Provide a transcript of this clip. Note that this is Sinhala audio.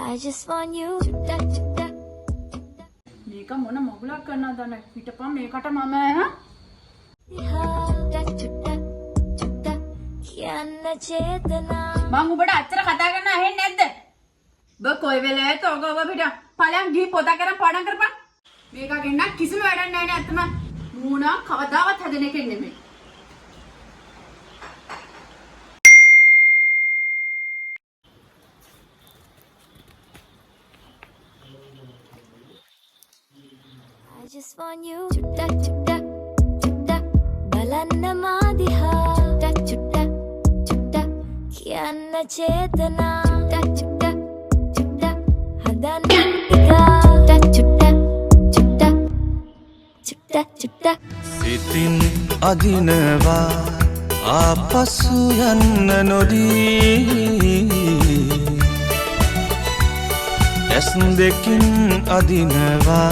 I just want you. මේක මොන මොගලක් කරනවද නැ පිටපන් මේකට මම කියන්න චේතනා මං ඔබට අච්චර කතා කරන්න ඇහෙන්නේ නැද්ද? ඔබ කොයි වෙලාවෙත් ඔග පිට ඵලයන් ගිහි පොත කරන් පාඩම් කරපන්. මේක ගෙන්න කිසිම වැඩක් නැහැ නේ අත්තම. මූණා කවදාවත් හැදෙන එකෙක් නෙමෙයි. I just want you. බලන්න මා දිහා කියන්න චේතනා හදන්න චුට්ට සිතින් අදිනවා ආපසු යන්න නොදී ඇස් දෙකින් අදිනවා